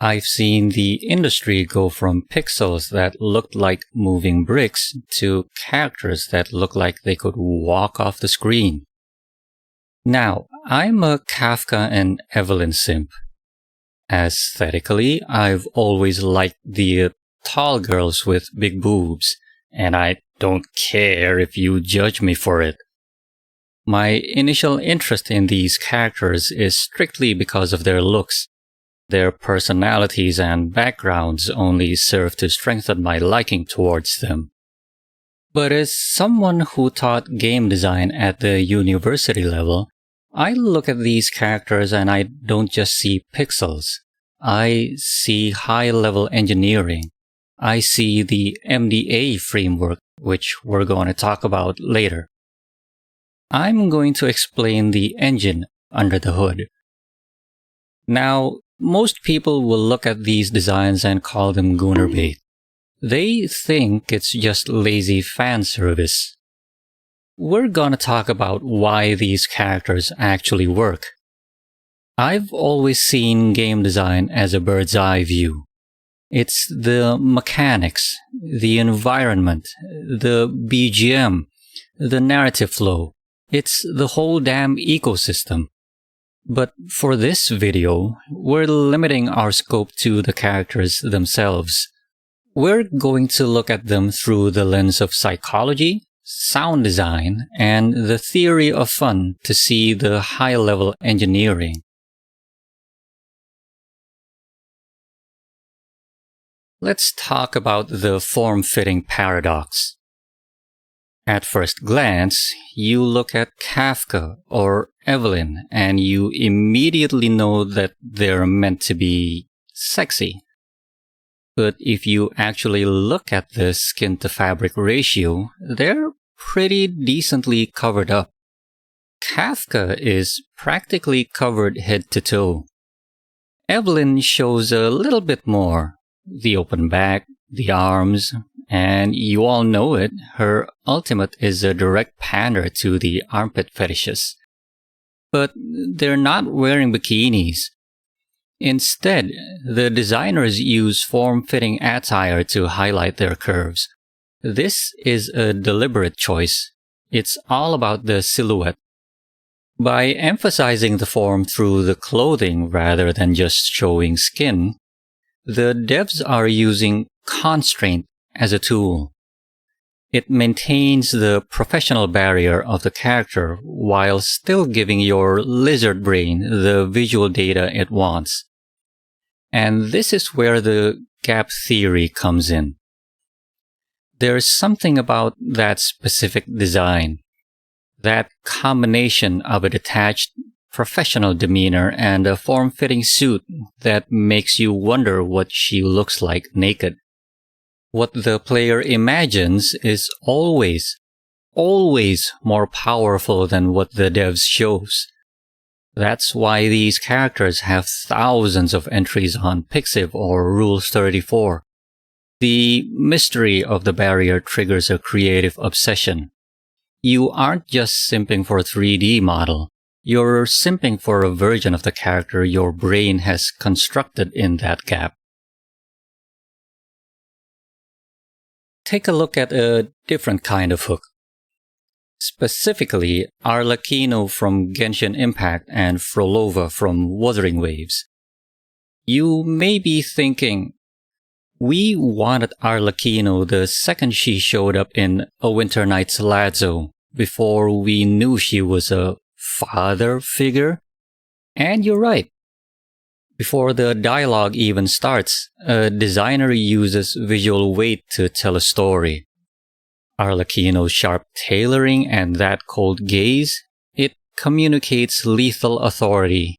I've seen the industry go from pixels that looked like moving bricks to characters that look like they could walk off the screen. Now, I'm a Kafka and Evelyn simp. Aesthetically, I've always liked the tall girls with big boobs, and I don't care if you judge me for it. My initial interest in these characters is strictly because of their looks. Their personalities and backgrounds only serve to strengthen my liking towards them. But as someone who taught game design at the university level, I look at these characters and I don't just see pixels. I see high-level engineering. I see the MDA Framework, which we're going to talk about later. I'm going to explain the engine under the hood. Now, most people will look at these designs and call them goonerbait. They think it's just lazy fan service. We're gonna talk about why these characters actually work. I've always seen game design as a bird's eye view. It's the mechanics, the environment, the BGM, the narrative flow. It's the whole damn ecosystem. But for this video, we're limiting our scope to the characters themselves. We're going to look at them through the lens of psychology, sound design, and the theory of fun to see the high-level engineering. Let's talk about the form-fitting paradox. At first glance, you look at Kafka or Evelyn and you immediately know that they're meant to be sexy. But if you actually look at the skin-to-fabric ratio, they're pretty decently covered up. Kafka is practically covered head to toe. Evelyn shows a little bit more. The open back, the arms, and you all know it, her ultimate is a direct pander to the armpit fetishes. But they're not wearing bikinis. Instead, the designers use form-fitting attire to highlight their curves. This is a deliberate choice. It's all about the silhouette. By emphasizing the form through the clothing rather than just showing skin, the devs are using constraint as a tool. It maintains the professional barrier of the character while still giving your lizard brain the visual data it wants. And this is where the gap theory comes in. There's something about that specific design, that combination of a detached professional demeanor and a form-fitting suit that makes you wonder what she looks like naked. What the player imagines is always more powerful than what the devs shows. That's why these characters have thousands of entries on Pixiv or Rule34. The mystery of the barrier triggers a creative obsession. You aren't just simping for a 3D model. You're simping for a version of the character your brain has constructed in that gap. Take a look at a different kind of hook. Specifically, Arlecchino from Genshin Impact and Frolova from Wuthering Waves. You may be thinking, we wanted Arlecchino the second she showed up in A Winter Night's Lazzo, before we knew she was a father figure. And you're right. Before the dialogue even starts, a designer uses visual weight to tell a story. Arlecchino's sharp tailoring and that cold gaze, it communicates lethal authority.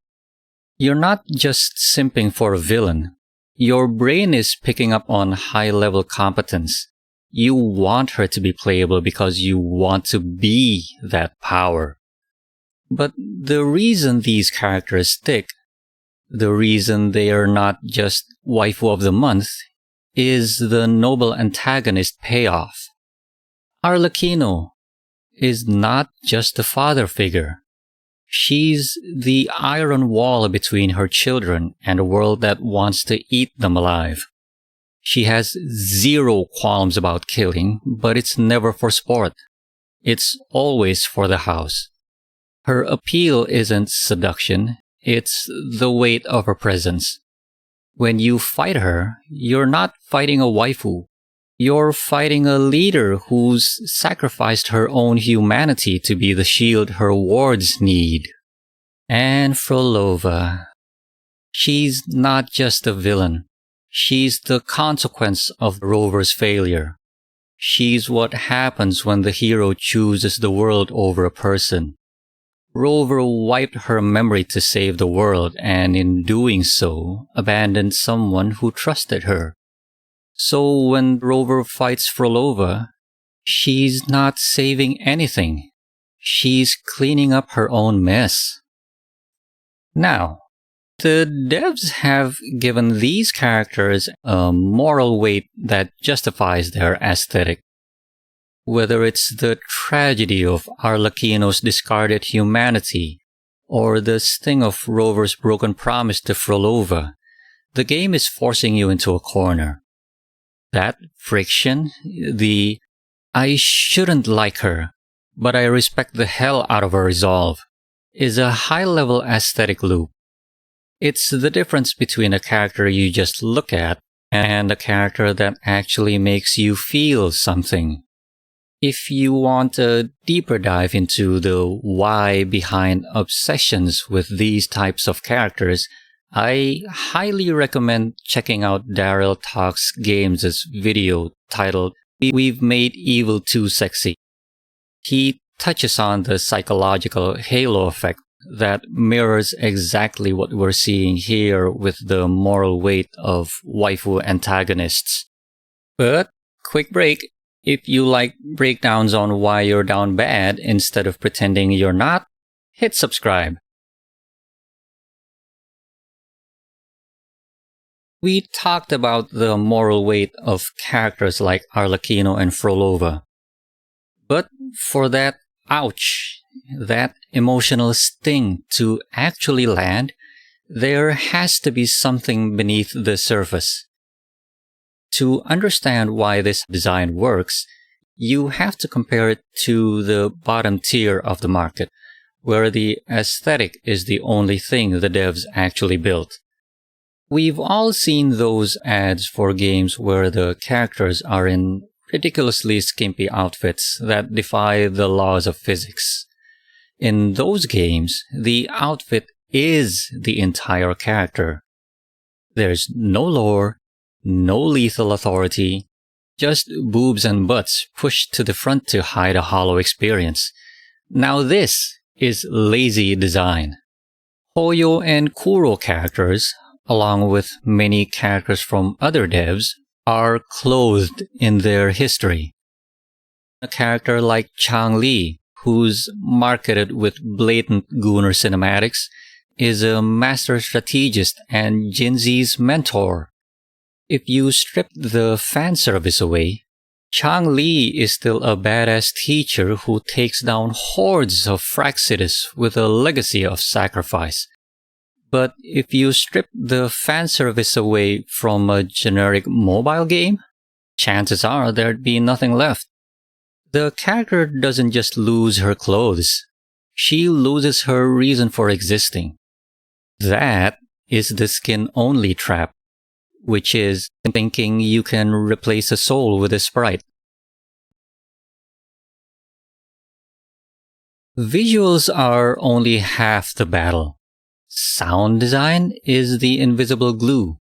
You're not just simping for a villain. Your brain is picking up on high-level competence. You want her to be playable because you want to be that power. But the reason these characters stick, the reason they are not just waifu of the month, is the noble antagonist payoff. Arlecchino is not just a father figure. She's the iron wall between her children and a world that wants to eat them alive. She has zero qualms about killing, but it's never for sport. It's always for the house. Her appeal isn't seduction, it's the weight of her presence. When you fight her, you're not fighting a waifu. You're fighting a leader who's sacrificed her own humanity to be the shield her wards need. And Frolova. She's not just a villain. She's the consequence of Rover's failure. She's what happens when the hero chooses the world over a person. Rover wiped her memory to save the world and in doing so, abandoned someone who trusted her. So when Rover fights Frolova, she's not saving anything. She's cleaning up her own mess. Now, the devs have given these characters a moral weight that justifies their aesthetic. Whether it's the tragedy of Arlecchino's discarded humanity, or the sting of Rover's broken promise to Frolova, the game is forcing you into a corner. That friction, the "I shouldn't like her, but I respect the hell out of her" resolve, is a high-level aesthetic loop. It's the difference between a character you just look at and a character that actually makes you feel something. If you want a deeper dive into the why behind obsessions with these types of characters, I highly recommend checking out Daryl Talks Games' video titled "We've Made Evil Too Sexy." He touches on the psychological halo effect that mirrors exactly what we're seeing here with the moral weight of waifu antagonists. But, quick break. If you like breakdowns on why you're down bad instead of pretending you're not, hit subscribe. We talked about the moral weight of characters like Arlecchino and Frolova. But for that ouch, that emotional sting to actually land, there has to be something beneath the surface. To understand why this design works, you have to compare it to the bottom tier of the market, where the aesthetic is the only thing the devs actually built. We've all seen those ads for games where the characters are in ridiculously skimpy outfits that defy the laws of physics. In those games, the outfit is the entire character. There's no lore, no lethal authority, just boobs and butts pushed to the front to hide a hollow experience. Now this is lazy design. Hoyo and Kuro characters, along with many characters from other devs, are clothed in their history. A character like Chang-Li, who's marketed with blatant gooner cinematics, is a master strategist and Jinzi's mentor. If you strip the fan service away, Chang-Li is still a badass teacher who takes down hordes of Fraxides with a legacy of sacrifice. But if you strip the fan service away from a generic mobile game, chances are there'd be nothing left. The character doesn't just lose her clothes, she loses her reason for existing. That is the skin-only trap, which is thinking you can replace a soul with a sprite. Visuals are only half the battle. Sound design is the invisible glue.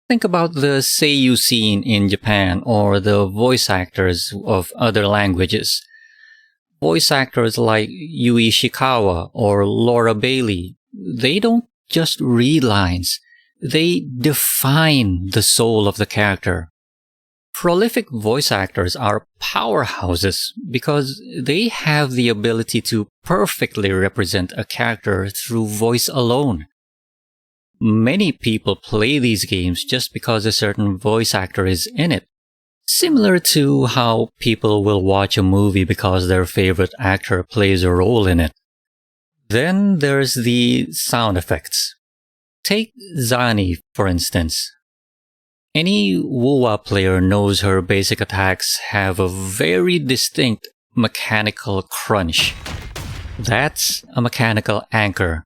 Think about the seiyuu scene in Japan or the voice actors of other languages. Voice actors like Yui Ishikawa or Laura Bailey, they don't just read lines, they define the soul of the character. Prolific voice actors are powerhouses because they have the ability to perfectly represent a character through voice alone. Many people play these games just because a certain voice actor is in it, similar to how people will watch a movie because their favorite actor plays a role in it. Then there's the sound effects. Take Zani, for instance. Any Wuwa player knows her basic attacks have a very distinct mechanical crunch. That's a mechanical anchor.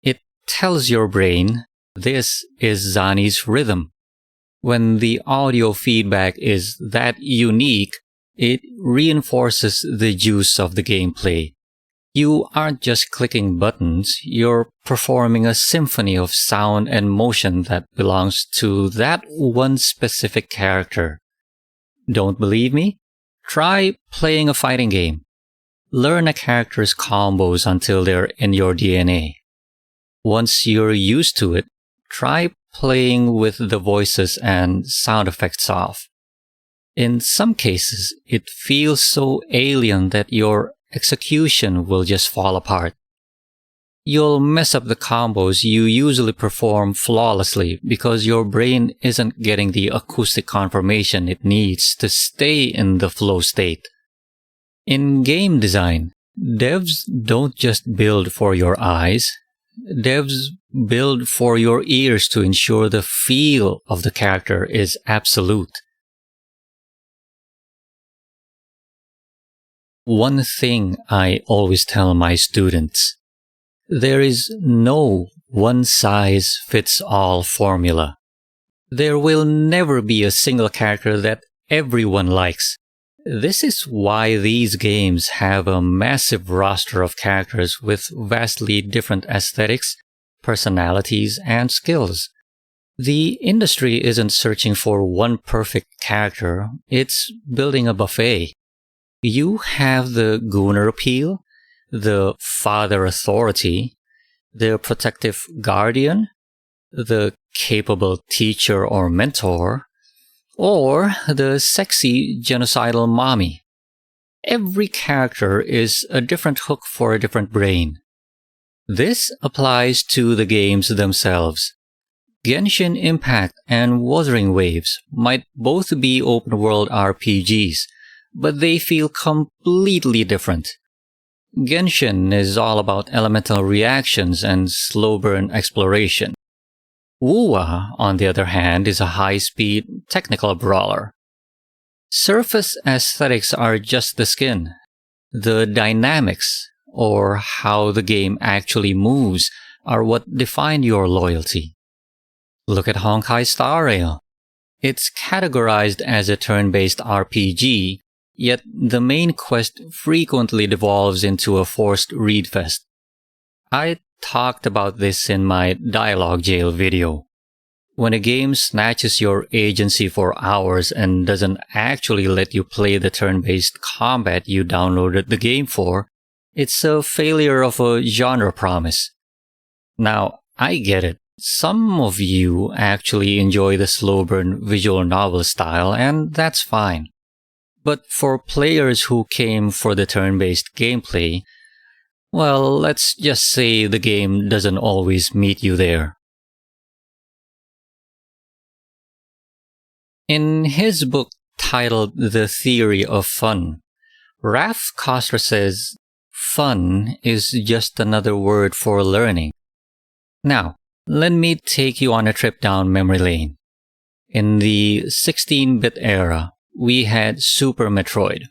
It tells your brain, this is Zani's rhythm. When the audio feedback is that unique, it reinforces the juice of the gameplay. You aren't just clicking buttons, you're performing a symphony of sound and motion that belongs to that one specific character. Don't believe me? Try playing a fighting game. Learn a character's combos until they're in your DNA. Once you're used to it, try playing with the voices and sound effects off. In some cases, it feels so alien that your execution will just fall apart. You'll mess up the combos you usually perform flawlessly because your brain isn't getting the acoustic confirmation it needs to stay in the flow state. In game design, devs don't just build for your eyes. Devs build for your ears to ensure the feel of the character is absolute. One thing I always tell my students, there is no one-size-fits-all formula. There will never be a single character that everyone likes. This is why these games have a massive roster of characters with vastly different aesthetics, personalities, and skills. The industry isn't searching for one perfect character, it's building a buffet. You have the gooner appeal, the father authority, the protective guardian, the capable teacher or mentor, or the sexy genocidal mommy. Every character is a different hook for a different brain. This applies to the games themselves. Genshin Impact and Wuthering Waves might both be open-world RPGs, but they feel completely different. Genshin is all about elemental reactions and slow-burn exploration. Wuwa, on the other hand, is a high-speed, technical brawler. Surface aesthetics are just the skin. The dynamics, or how the game actually moves, are what define your loyalty. Look at Honkai Star Rail. It's categorized as a turn-based RPG, yet the main quest frequently devolves into a forced read fest. I talked about this in my Dialogue Jail video. When a game snatches your agency for hours and doesn't actually let you play the turn-based combat you downloaded the game for, it's a failure of a genre promise. Now, I get it. Some of you actually enjoy the slow-burn visual novel style, and that's fine. But for players who came for the turn-based gameplay, well, let's just say the game doesn't always meet you there. In his book titled The Theory of Fun, Raf Koster says, fun is just another word for learning. Now, let me take you on a trip down memory lane. In the 16-bit era, we had Super Metroid.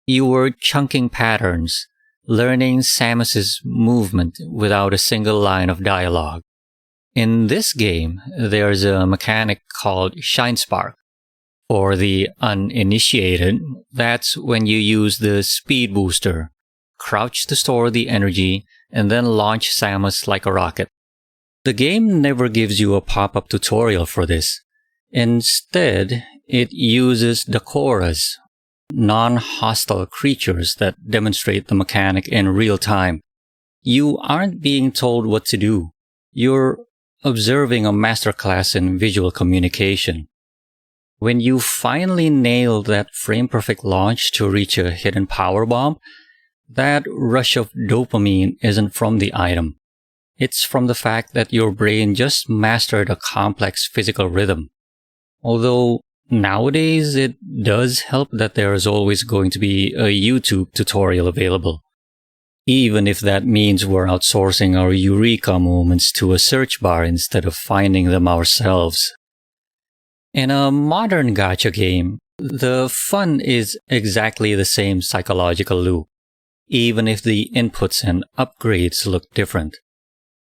You were chunking patterns, learning Samus's movement without a single line of dialogue. In this game, there's a mechanic called Shine Spark. For the uninitiated, that's when you use the speed booster, crouch to store the energy, and then launch Samus like a rocket. The game never gives you a pop-up tutorial for this. Instead, it uses Dakoras, non-hostile creatures that demonstrate the mechanic in real time. You aren't being told what to do. You're observing a masterclass in visual communication. When you finally nail that frame-perfect launch to reach a hidden power bomb, that rush of dopamine isn't from the item. It's from the fact that your brain just mastered a complex physical rhythm. Although nowadays it does help that there is always going to be a YouTube tutorial available. even if that means we're outsourcing our eureka moments to a search bar instead of finding them ourselves. In a modern gacha game, the fun is exactly the same psychological loop, even if the inputs and upgrades look different.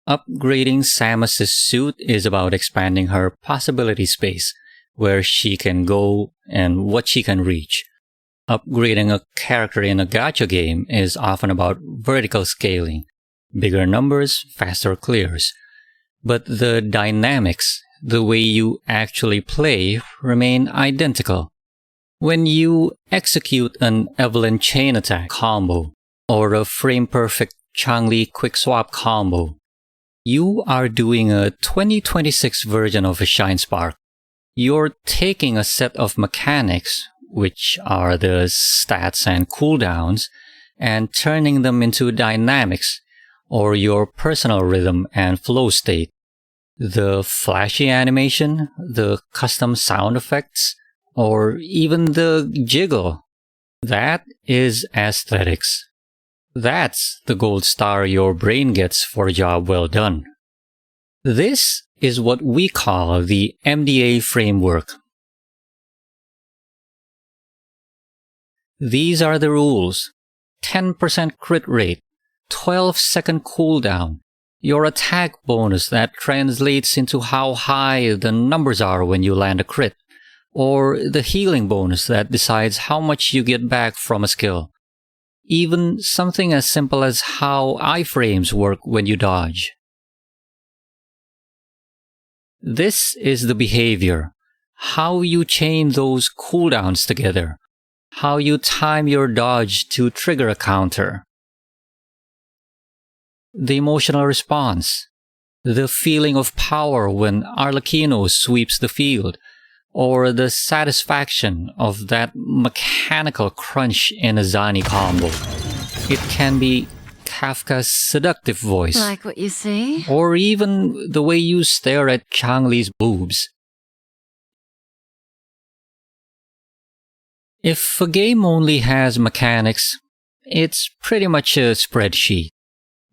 Upgrading Samus's suit is about expanding her possibility space, where she can go and what she can reach. Upgrading a character in a gacha game is often about vertical scaling, bigger numbers, faster clears. But the dynamics, the way you actually play, remain identical. When you execute an Evelyn chain attack combo, or a frame-perfect Changli quick swap combo, you are doing a 2026 version of a Shine Spark. You're taking a set of mechanics, which are the stats and cooldowns, and turning them into dynamics, or your personal rhythm and flow state. The flashy animation, the custom sound effects, or even the jiggle. That is aesthetics. That's the gold star your brain gets for a job well done. This is what we call the MDA Framework. These are the rules. 10% crit rate, 12-second cooldown, your attack bonus that translates into how high the numbers are when you land a crit, or the healing bonus that decides how much you get back from a skill. Even something as simple as how iframes work when you dodge. This is the behavior, how you chain those cooldowns together, how you time your dodge to trigger a counter. The emotional response, the feeling of power when Arlecchino sweeps the field, or the satisfaction of that mechanical crunch in a Zani combo. It can be Kafka's seductive voice. Like what you see? Or even the way you stare at Changli's boobs. If a game only has mechanics, it's pretty much a spreadsheet.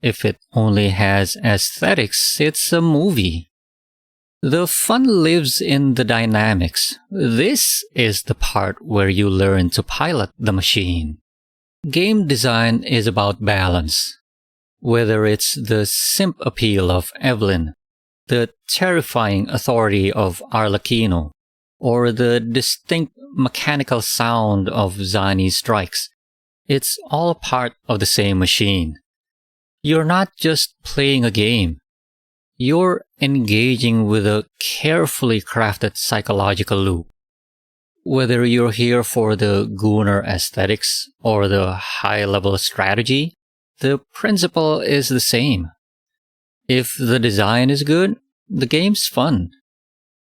If it only has aesthetics, it's a movie. The fun lives in the dynamics. This is the part where you learn to pilot the machine. Game design is about balance. Whether it's the simp appeal of Evelyn, the terrifying authority of Arlecchino, or the distinct mechanical sound of Zani's strikes, it's all part of the same machine. You're not just playing a game. You're engaging with a carefully crafted psychological loop. Whether you're here for the gooner aesthetics or the high-level strategy, the principle is the same. If the design is good, the game's fun.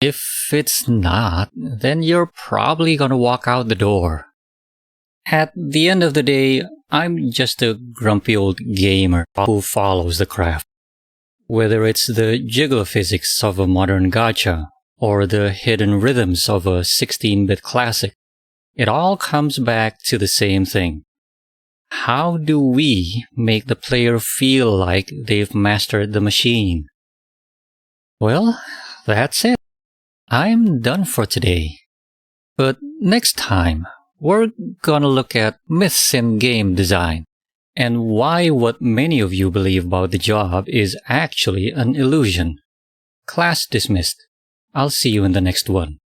If it's not, then you're probably gonna walk out the door. At the end of the day, I'm just a grumpy old gamer who follows the craft. Whether it's the jiggle physics of a modern gacha, or the hidden rhythms of a 16-bit classic, it all comes back to the same thing. How do we make the player feel like they've mastered the machine? Well, that's it. I'm done for today. But next time, we're gonna look at myths in game design, and why what many of you believe about the job is actually an illusion. Class dismissed. I'll see you in the next one.